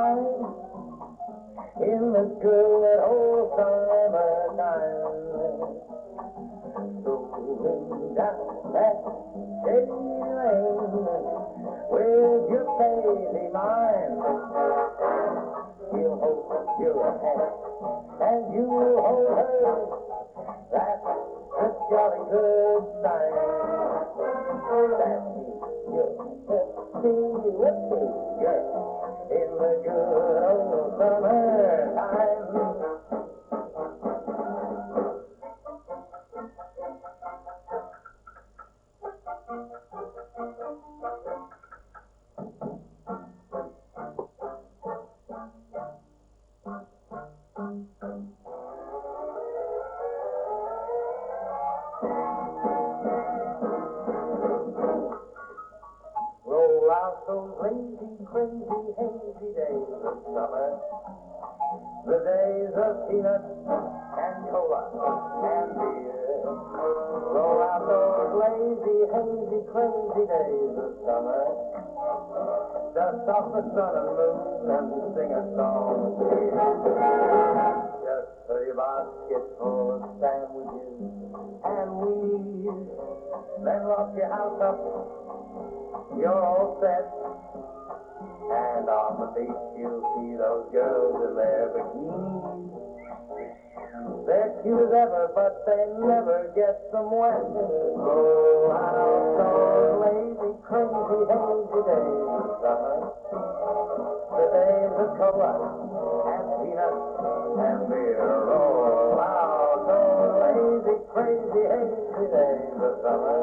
night in the good old summertime. Strolling down that shady lane with your baby mind. He'll hold your hand and you hold hers. That's a jolly good sign. That means you're girl in the good old summertime. Roll out those lazy, crazy, hazy days of summer, the days of peanuts and cola and beer. Roll out those lazy, hazy, crazy days of summer, dust off the sun and moon and sing a song here. Just fill your basket full of sandwiches and weeds, then lock your house up. You're all set, and on the beach you'll see those girls in their bikinis. They're cute as ever, but they never get them wet. Roll out those lazy, crazy, hazy days of summer, the days of cola and peanuts and beer. Roll out those lazy, crazy, hazy days of summer.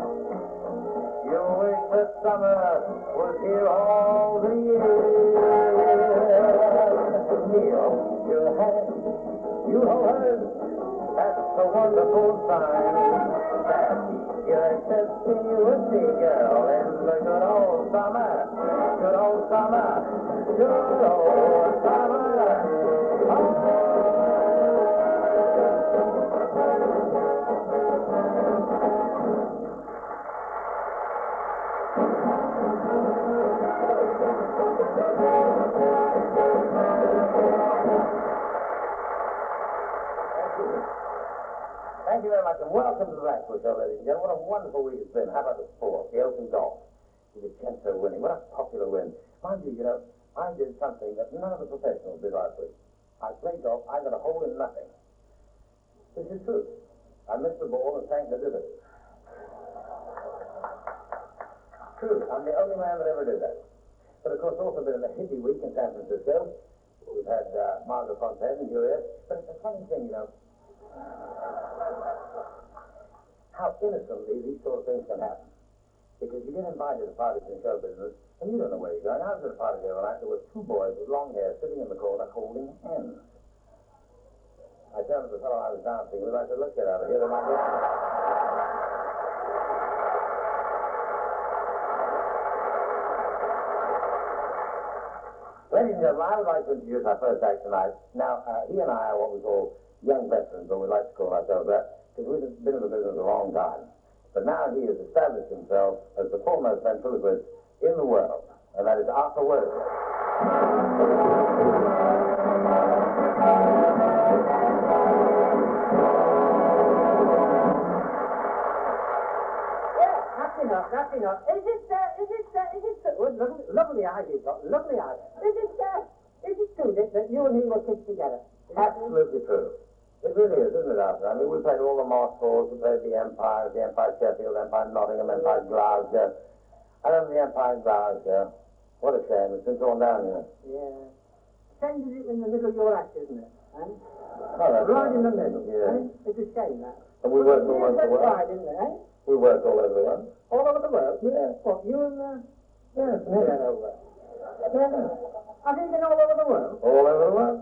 You wish that summer was here all the year. He holds your hand, you hold hers. That's a wonderful sign. That you're just a girl in the good old summer. Good old summer. Good old summer. Thank you very much, and welcome to the Blackpool Show, ladies and gentlemen. What a wonderful week it's been. How about the sport, the open golf, the Vincenzo winning? What a popular win. Mind you, I did something that none of the professionals did last week. I played golf, I got a hole in nothing. This is true. I missed the ball and sank the divot. True, I'm the only man that ever did that. But of course, also been in a hippie week in San Francisco. We've had Margaret Fontaine and Juliet. But it's a funny thing, how innocently these sort of things can happen. Because you get invited to parties in show business, and you don't know where you're going. I was at a party the other night. There were two boys with long hair sitting in the corner holding hands. I turned to the fellow I was dancing with. I said, let's get out of here. They might be Ladies and gentlemen, I would like to introduce our first act tonight. Now, he and I are what we call young veterans, or we like to call ourselves that, because we've been in the business a long time. But now he has established himself as the foremost ventriloquist in the world, and that is Arthur Worsley. Yeah, that's enough. Is it lovely eyes you've got, lovely eyes. Is it true that you and he were kids together? Absolutely true. It really is, isn't it, Arthur? I mean, we played all the Moss Halls, we played the Empire Sheffield, Empire Nottingham, Empire Glasgow. I remember the Empire Glasgow. What a shame, it's been torn down, Yeah. Sends it in the middle of your act, isn't it? Oh, that's right in the middle, yeah. It's a shame, that. And we worked all over the world. Right, isn't it, We worked all over the world. All over the world? Yeah. What, you and, Yes, me and over? Yeah. Have you been all over the world? All over the world.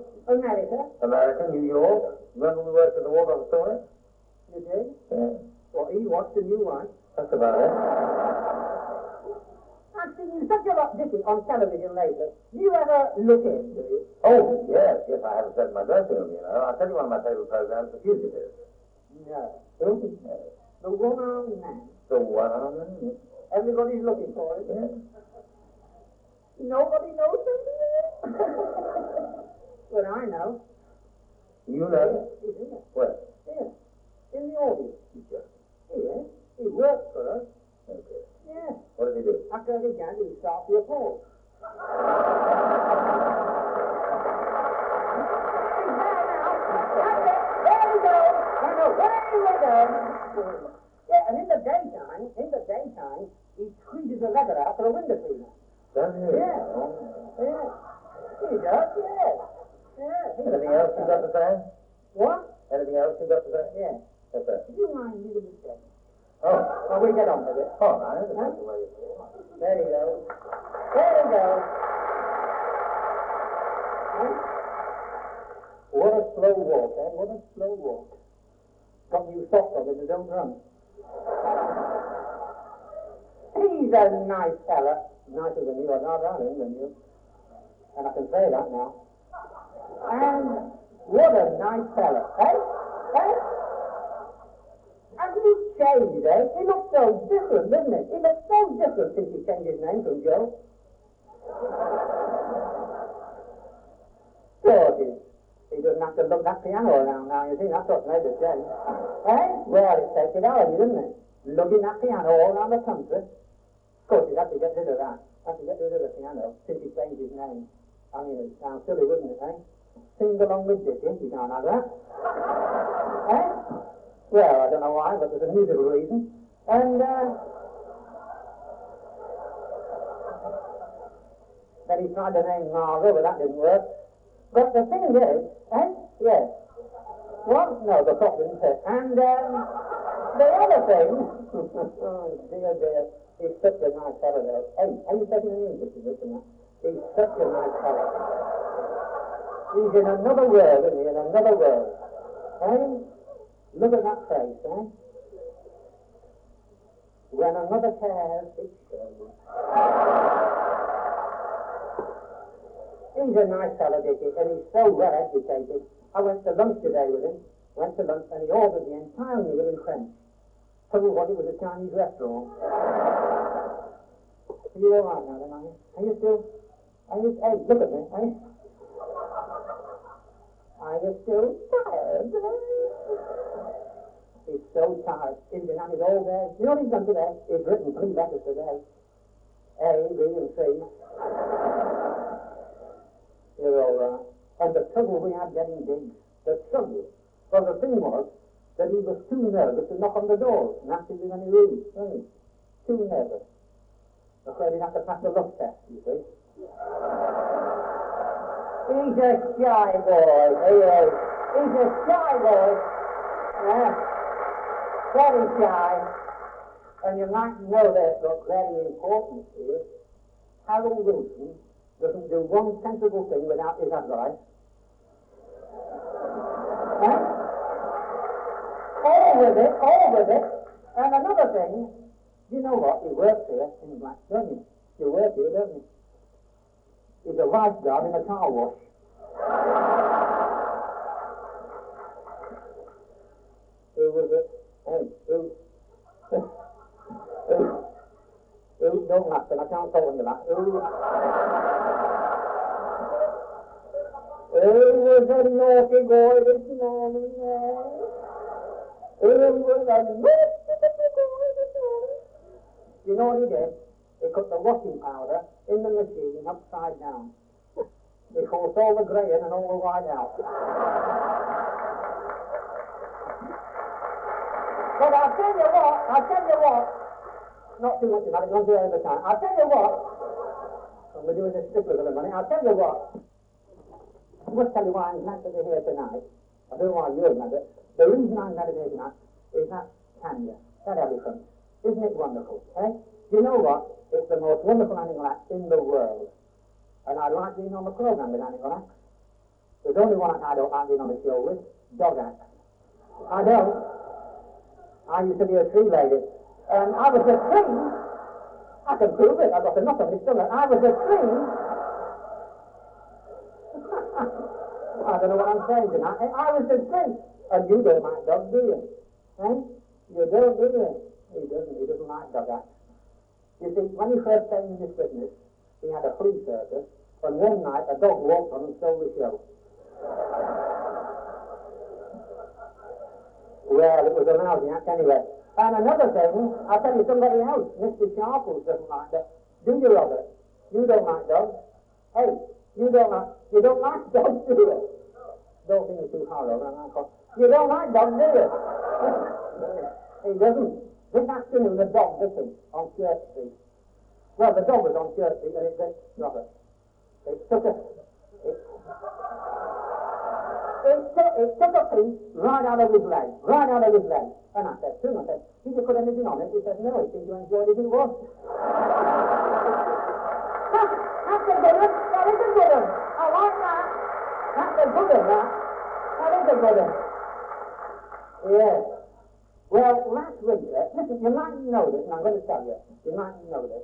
America, New York. Remember we worked at the Waldorf Astoria? You did? Yeah. Well, he watched and you watched. That's about it. I've seen you such a lot, Dickie, on television lately. Do you ever look in, do you? Oh, yes, I have a set in my dressing room, I'll tell you one of my favorite programs, The Fugitive. No. Who? The one-armed man. The one-armed man? Everybody's looking for it. Yeah. Nobody knows him? But I know. You know? He's in it. Where? Here. In the audience. Here. He works for us. Okay. Yeah. What did he do? After he began, he started the applause. There we go. And away we go. Yeah, and in the daytime, he squeezes the leather out for a window cleaner. Does he? Yeah. Yeah. He does, yeah. Yeah. Anything else you got to say? What? Anything else you got to say? Yeah. What's that? Do you mind leaving this second? Oh. Well, we'll get on with it. Oh, I understand Huh? the way you feel. There he goes. There he goes. Huh? What a slow walk, eh? What a slow walk. Got new socks on with his own run. He's a nice fella. Nicer than you. I'd rather have him than you. And I can say that now. And what a nice fella, eh? Eh? Hasn't he changed, eh? He looks so different, doesn't he? He looks so different since he changed his name from Joe. Sure, he doesn't have to look that piano around now, you see. That's what's made the change. Eh? Well, it's taken out of you, didn't it? Lugging that piano all around the country. Of course, he'd have to get rid of that. Have to get rid of the piano since he changed his name. I mean, it sounds silly, wouldn't it, eh? Sing along with Dickie, you can't have that. Eh? Well, I don't know why, but there's a musical reason. And, then he tried the name Marvel, but that didn't work. But the thing is, eh? Yes. What? No, the clock didn't fit. And, the other thing, oh, dear, he's such a nice fellow, though. Hey, are you taking an interest in this or not? He's such a nice fellow. He's in another world, isn't he? In another world. Eh? Look at that face, eh? When another cares, it shows. He's a nice fellow, Dickie, and he's so well educated. I went to lunch today with him. Went to lunch, and he ordered the entire meal in French. Told what it was a Chinese restaurant. Are you all right now, then, are you? Are you still? Are you? Hey, look at me, eh? Are you still tired? He's so tired. He's been at it all day. You know what he's done today? He's written 3 letters today. A, B, and C. You're all right. And the trouble we had getting digs. The trouble. Well, the thing was that he was too nervous to knock on the door and ask if there's any room. Wasn't he? Too nervous. Afraid he'd have to pass the look test, you see. He's a shy boy. He is. He's a shy boy. Yeah. Very shy. And you might know that, but very important here. Harold Wilson doesn't do one sensible thing without his advice. Huh? All with it. And another thing, you know what? He works here in Blackpool, doesn't he? You work here, doesn't he? He's a lifeguard in a car wash. Who was it? Hey, who? Don't laugh, and I can't talk when you laugh. Who was a naughty boy this morning, Who was a naughty boy this morning? You know what he did? He put the washing powder in the machine upside down. He forced all the grey in and all the white out. But I'll tell you what, not too much about it, don't do it all the time. I'll tell you what, and we're doing this strictly for the money, I'll tell you what, I must tell you why I'm glad to be here tonight. I don't know why you're glad, but the reason I'm glad to be here tonight is that Tanya, that elephant. Isn't it wonderful, eh? Do you know what? It's the most wonderful animal act in the world. And I like being on the program with animal acts. There's only one act I don't like being on the show with, dog acts. I don't. I used to be a tree lady. And I was a tree. I can prove it. I've got enough of my stomach. I was a tree. I don't know what I'm saying tonight. I was a tree. And you don't like dogs, do you? Eh? You don't, do you? He doesn't. He doesn't like dog acts. You see, when he first came in this business, he had a flea circus, And one night, a dog walked on and stole the show. Well, it was a lousy act anyway. And another thing, I'll tell you somebody else, Mr. Sharples doesn't like that. Do you, Robert? You don't like dogs? Hey, you don't like dogs, do you? Don't think it's too hard, Robert. You don't like dogs, do you? He doesn't. This afternoon, the dog bit him on Church Street. Well, the dog was on Church Street, and it bit Robert. It took a piece right out of his leg. And I said to him, did you put anything on it? He said, no, he seemed to enjoy it as it was. That's a good one. That is a good one. I like that. That's a good one, that. That is a good one. Yes. Well, last winter, listen, you mightn't know this, and I'm going to tell you, you mightn't know this,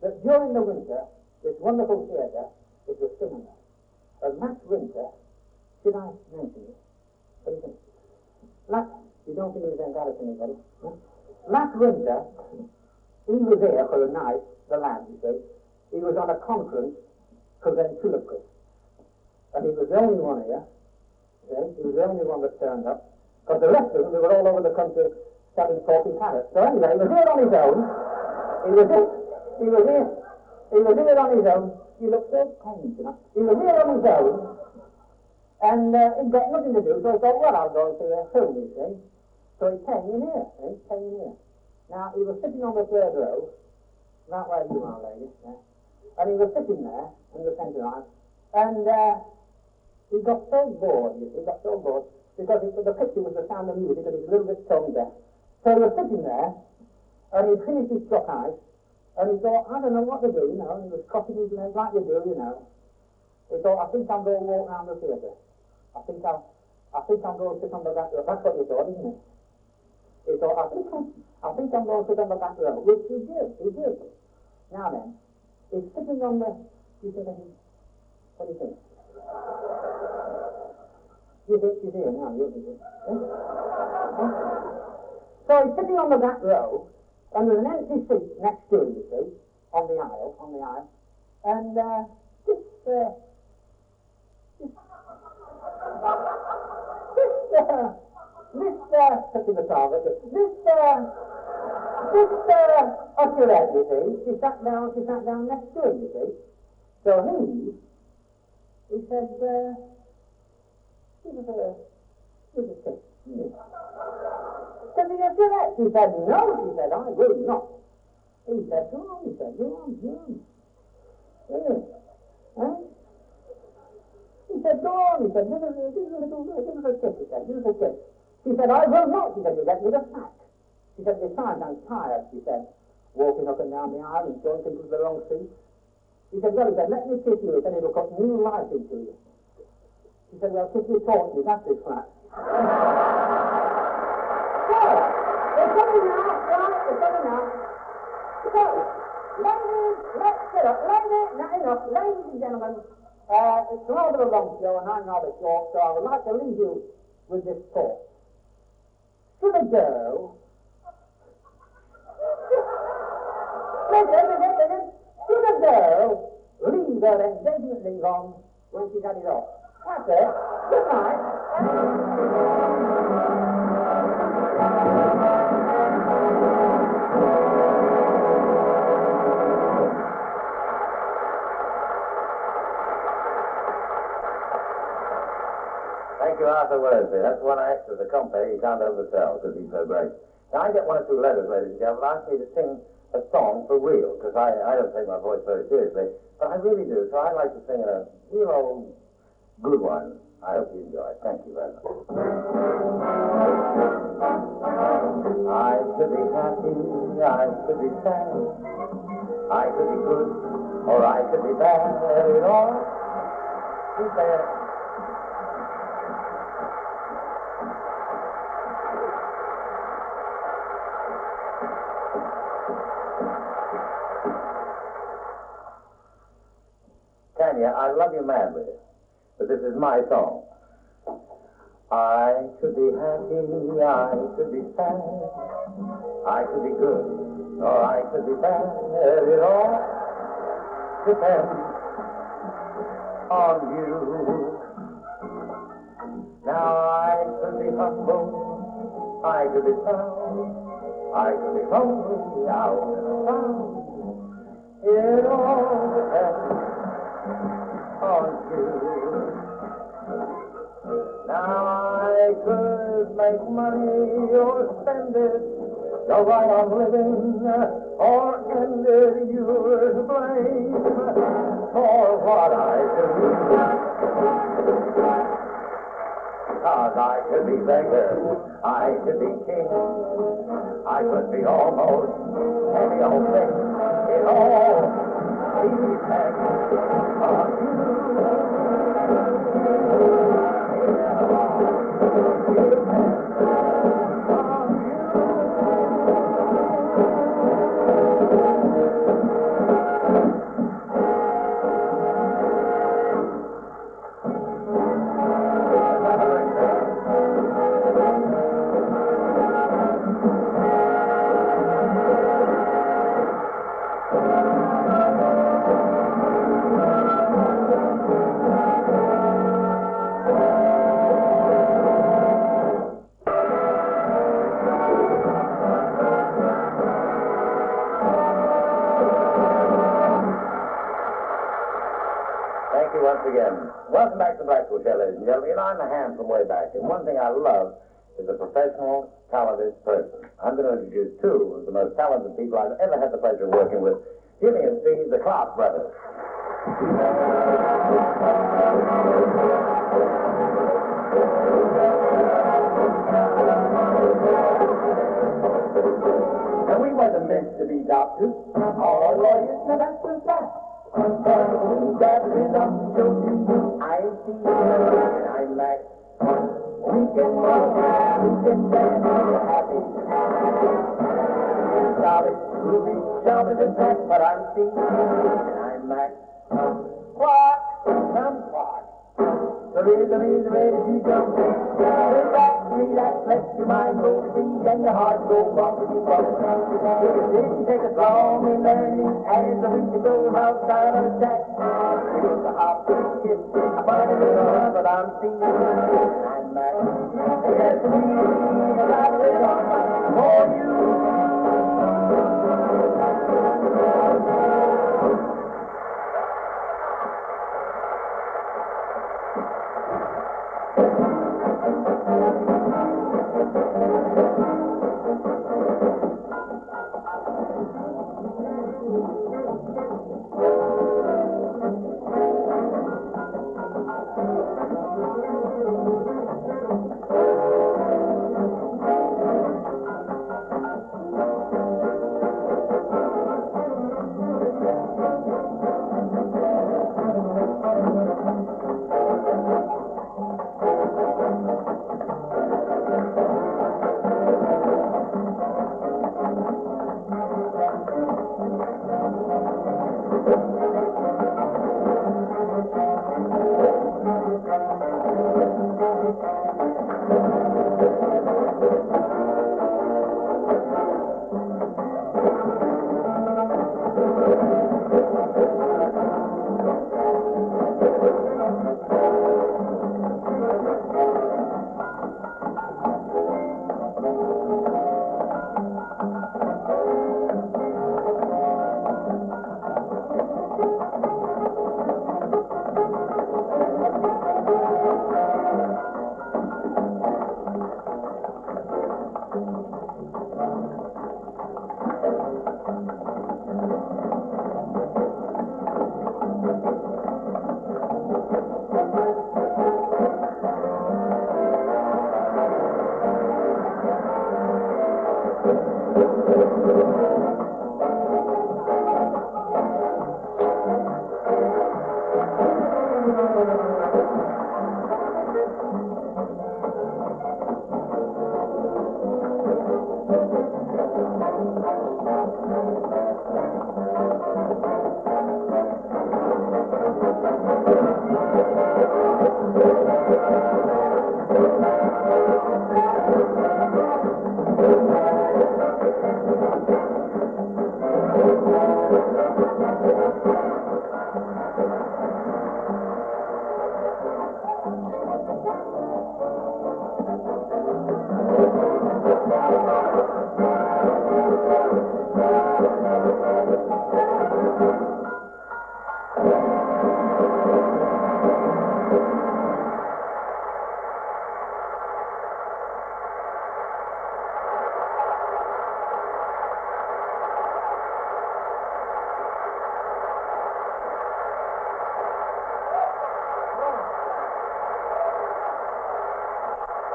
that during the winter, this wonderful theatre, it was cinema. And last winter, should I mention it? What do you think? You don't think he was embarrassing anybody? Huh? Last winter, he was here for a night, the lad, you see. He was on a conference for ventriloquists. And he was the only one here. See? He was the only one that turned up. Because the rest of them, they were all over the country selling talking parrots. So anyway, he was here on his own. He was here on his own. He looked so kind, you know. He was here on his own. And he'd got nothing to do, so he thought, well, I'll go and see a film, you see. So he came in here, Now, he was sitting on the third row, right where you are, lady, and he was sitting there in the centre line, and he got so bored, because the picture was the sound of music, and he was a little bit tone deaf. So he was sitting there, and he finished his chalk ice, and he thought, I don't know what to do, you know, and he was crossing his legs like you do, you know. He thought, I think I'm going to walk around the theatre. I think I'm going to sit on the back row. That's what he thought, isn't it? He thought, I think I'm going to sit on the back row, which he did. Now then, he's sitting on the, what do you think? You think she's here now, you think? So he's sitting on the back row, and there's an empty seat next to him, you see, on the aisle, and Usherette, you see, she sat down next to him, you see. So he said, give us a kiss. Said the Usherette? She said, no, she said, I will not. He said, go on, go on. Yeah. Huh? He said, go on, give us a kiss, he said, give us a kiss. She said, I will not, she said, you get me the sack. She said, besides, I'm tired, she said, walking up and down the aisle and showing people the wrong seat. He said, well, let me kiss you, and it'll put new life into you. She said, well, kiss me, talk to me, that's his flat. So, it's coming now, right, it's coming now. So, ladies, let's sit up, ladies and gentlemen, it's rather a long show, and I'm rather short, so I would like to leave you with this thought. Should a girl... Listen. Should a girl leave her engagement ring on when she's had it off? That's it. Good night. Thank you, Arthur Worsley. That's one act of the company you can't oversell because he's so great. Now, I get one or two letters, ladies and gentlemen, ask me to sing a song for real, because I don't take my voice very seriously, but I really do, so I'd like to sing a real old good one. I hope you enjoy it. Thank you very much. I could be happy, I could be sad, I could be good, or I could be bad, it all is there. Tanya, I love you madly, but this is my song. I could be happy, I could be sad, I could be good, or I could be bad, it all depends. on you. Now I could be humble, I could be proud, I could be lonely out and around. It all depends on you. Now I could make money or spend it, go right on living or end it. You're to blame for what I do. Cause I could be beggar, I could be king, I could be almost any old thing. It all depends on you. Once again, welcome back to the Blackpool Show, ladies and gentlemen. You know, I'm a hand from way back, and one thing I love is a professional, talented person. I'm going to introduce two of the most talented people I've ever had the pleasure of working with. Jimmy and Steve, the Clarke Brothers. And we wasn't meant to be doctors or lawyers, no, that's the fact. That is up to you. I see and I'm back. We can run, we can dance, we're happy. Sorry, we'll be sharp as a tack, but I'm Steve and I'm Mac. Clarke, come Clarke. So here's the reason ready to jump. There's that three that lets your mind go free and your heart go bumpity bump. It didn't take us long in learning as the week goes outside of the shack. It's a hop, skip, a bunny with a run, but I'm Steve and I'm Mac. Yes, we got it on for you.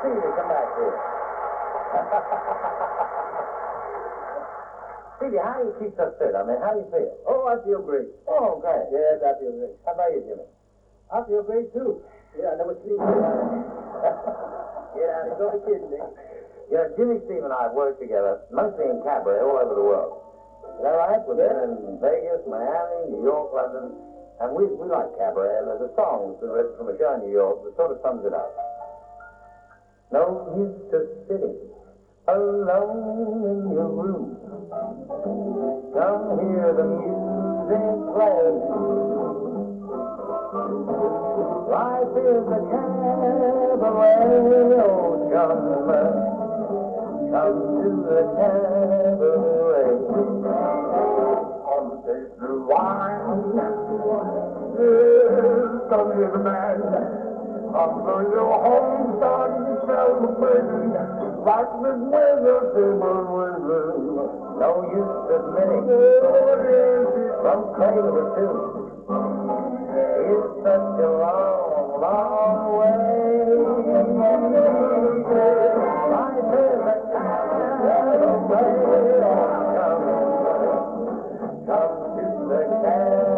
Stevie, come back here. Stevie, how do you keep so fit? I mean, how do you feel? Oh, I feel great. Oh, great. Yes, I feel great. How about you, Jimmy? I feel great, too. Yeah, I never sleep. Yeah, don't be kidding me. You know, Jimmy, Steve, and I have worked together, mostly in cabaret all over the world. Is that right? We've been in Vegas, Miami, New York, London, and we like cabaret, and there's a song that's been written from a show in New York that sort of sums it up. No use to sitting alone in your room. Come hear the music play. Life is a cabaret, oh gentlemen. Come to the cabaret. On take the wine. Yes, come hear the band. Come to your home, son, celebrating. Like the weather, table winning. No use admitting. From cradle to tomb. It's such a long, long way. Life is a cabaret. Come to the cabaret.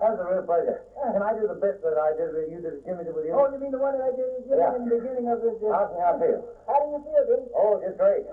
That was a real pleasure. Can I do the bit that I did with you, that Jimmy did with you? Oh, you mean the one that I did with Jimmy in the beginning of this? How do you feel? How do you feel, Jimmy? Oh, just great.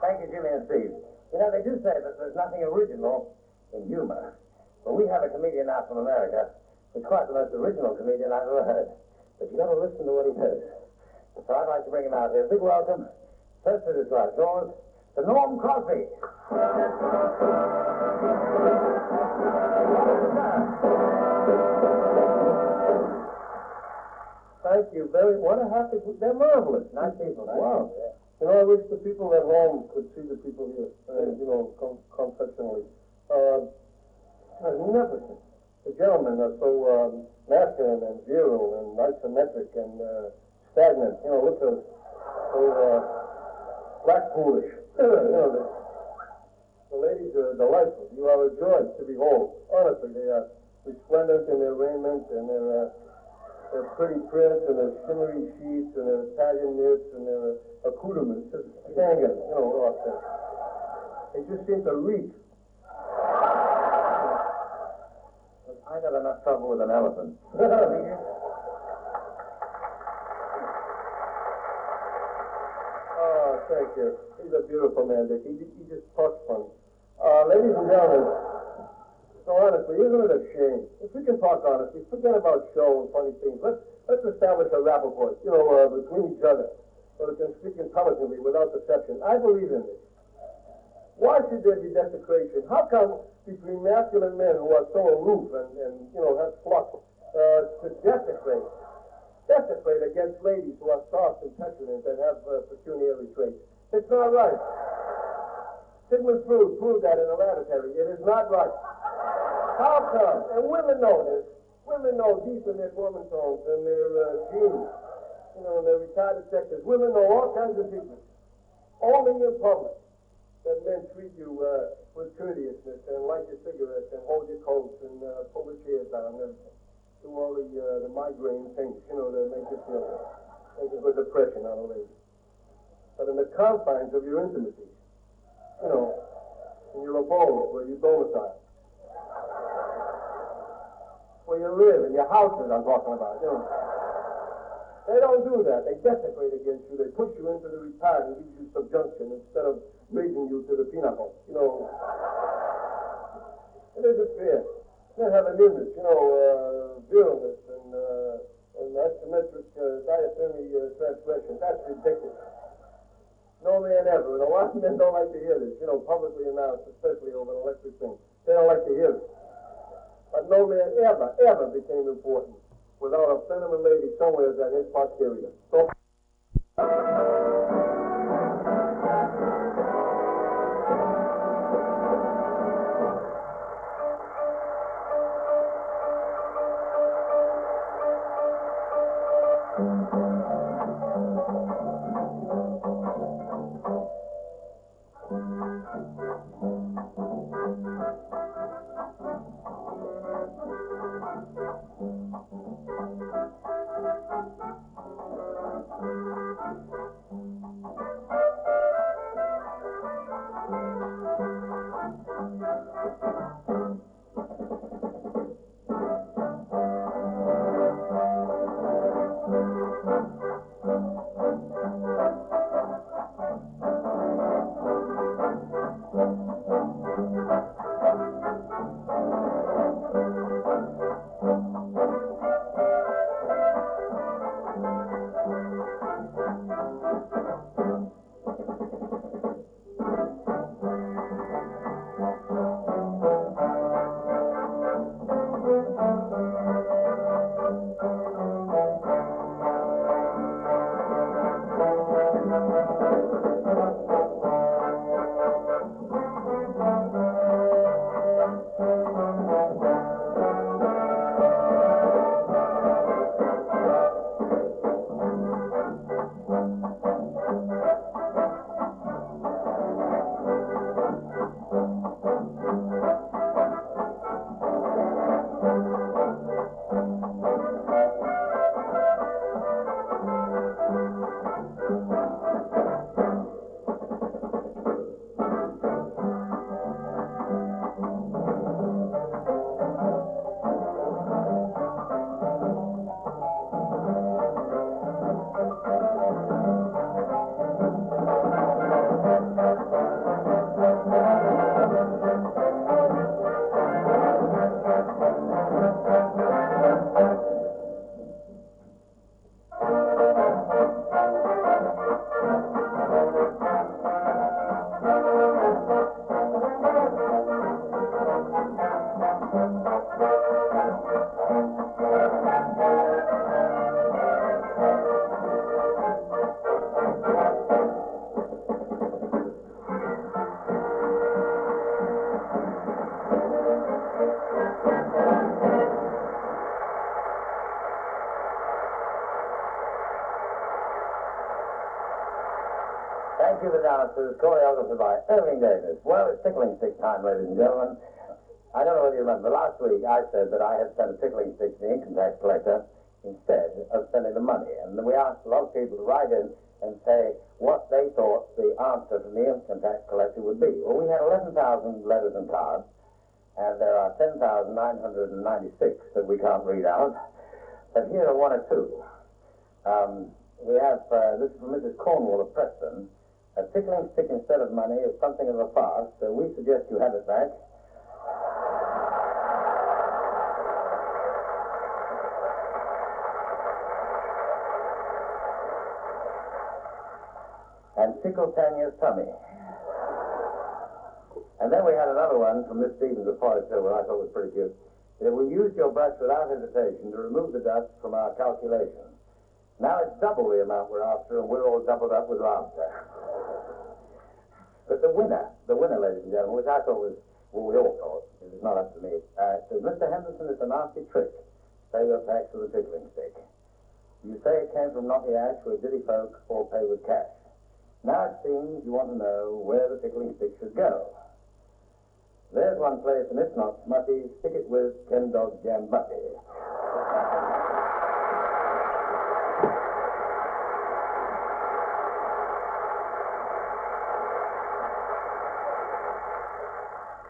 Thank you, Jimmy and Steve. You know, they do say that there's nothing original in humor. But we have a comedian now from America who's quite the most original comedian I've ever heard. But you've got to listen to what he says. So I'd like to bring him out here. Big welcome, first to this right, yours, to Norm Crosby. Thank you very much. What a happy... They're marvelous. Nice people, nice Wow. people, yeah. You know, I wish the people at home could see the people here, confectionally. Magnificent. The gentlemen are so masculine and virile and isometric and stagnant. You know, look so Blackpoolish. You know, the ladies are delightful. You are a joy to behold. Honestly, they are resplendent in their raiment and their their pretty prints and their shimmery sheets and their Italian knits and their accoutrements just hanging, off there. They just seem to reek. I got enough trouble with an elephant. Oh, thank you. He's a beautiful man, Dickie. He just talks funny. Ladies and gentlemen, so honestly, isn't it a shame? If we can talk honestly, forget about show and funny things. Let's establish a rapport, between each other, so we can speak intelligently without deception. I believe in this. Why should there be desecration? How come between masculine men who are so aloof and have pluck, to desecrate against ladies who are soft and petulant and have pecuniary traits? It's not right. Sigmund Freud proved that in a laboratory. It is not right. How come? And women know this. Women know deep in their woman tones and their genes, their retarded sexes. Women know all kinds of secrets. Only in public that men treat you with courteousness and light your cigarettes and hold your coats and pull the chairs down and do all the migraine things, that make you feel like a good depression on a lady. But in the confines of your intimacy, in your abode, where you domicile, where you live, in your houses I'm talking about, They don't do that. They desecrate against you. They push you into the retard and give you subjunction instead of raising you to the pinnacle. It isn't fair. Men have an image, virilness and asymmetric diathermy transgression. That's ridiculous. No man ever, and a lot of men don't like to hear this, publicly announced, especially over an electric thing. They don't like to hear it. But no man ever became important without a feminine lady somewhere in his posterior. So Thank you, the dancers, choreographed by Irving Davis. Well, it's tickling stick time, ladies and gentlemen. I don't know whether you remember, last week I said that I had sent a tickling stick to the income tax collector instead of sending the money. And we asked a lot of people to write in and say what they thought the answer from the income tax collector would be. Well, we had 11,000 letters and cards, and there are 10,996 that we can't read out. But here are one or two. We have, this is from Mrs. Cornwall of Preston. A tickling stick instead of money is something of a farce, so we suggest you have it back. And tickle Tanya's tummy. And then we had another one from Miss Stevens of Forest Hill, that I thought was pretty good. That we used your brush without hesitation to remove the dust from our calculations. Now it's double the amount we're after, and we're all doubled up with laughter. But the winner, ladies and gentlemen, which I thought was, well, we all thought, it was not up to me, says, Mr. Henderson, it's a nasty trick. Pay your tax with a tickling stick. You say it came from Knotty Ash, where giddy folk all pay with cash. Now it seems you want to know where the tickling stick should go. There's one place, and it's not smutty. Stick it with Ken Dodd's Jam Butty.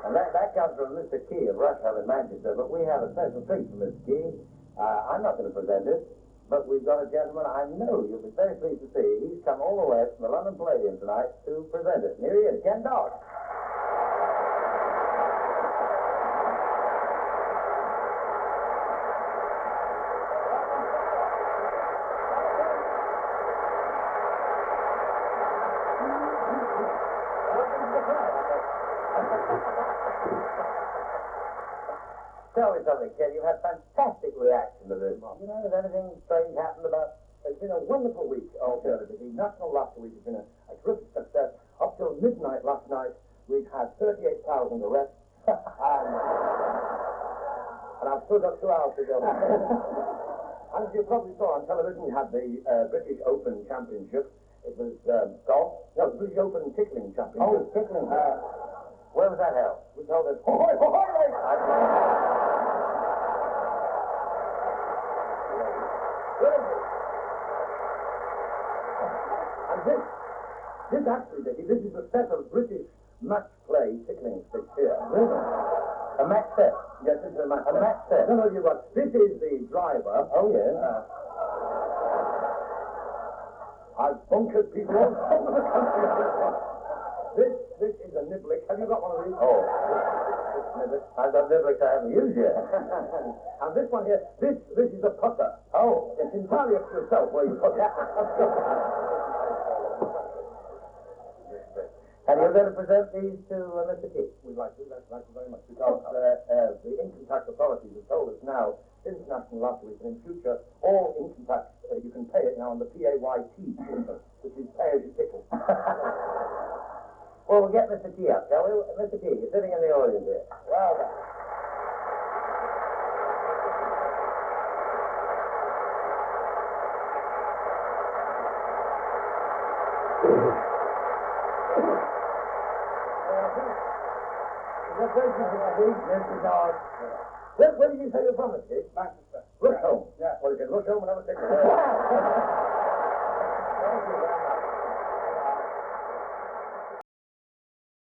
And that comes from Mr. Key of Rushow in Manchester, but we have a special treat for Mr. Key. I'm not going to present it, but we've got a gentleman I know you'll be very pleased to see. He's come all the way from the London Palladium tonight to present it. And here he is, Ken Dodd. Tell me something, Ken. You've had fantastic reaction to this. You know, has anything strange happened about... It's been a wonderful week altogether. The National Laughter Week has been a terrific success. Up till midnight last night, we've had 38,000 arrests. and I've still got 2 hours to go. And as you probably saw on television, we had the British Open Championship. It was golf. No, British Open Tickling Championship. Oh, tickling. Where was that held? We held it. And this actually, Dickie, this is a set of British match play tickling sticks here. Really? A match set? Yes, this is a match set. A match set? No, you've got, this is the driver. Oh, yes. I've bunkered people all over the country with this one. This is a niblick. Have you got one of these? Oh. This niblick. I've got niblicks I haven't used yet. And this one here, this is a putter. Oh. It's entirely up to yourself where you put it. And you're going to present these to Mr. Key? We'd like to very much, because the income tax authorities have told us now, since National Laughter Week, and in future, all income tax, you can pay it now on the PAYT system, which is pay as you tickle. Well, we'll get Mr. Key up, shall we? Mr. Key, you're sitting in the audience here. Well done. Mr. Dodd. Where did you say you're from, Mr. Manchester. Rush home. Yeah. Well, you can rush home and have a tickle.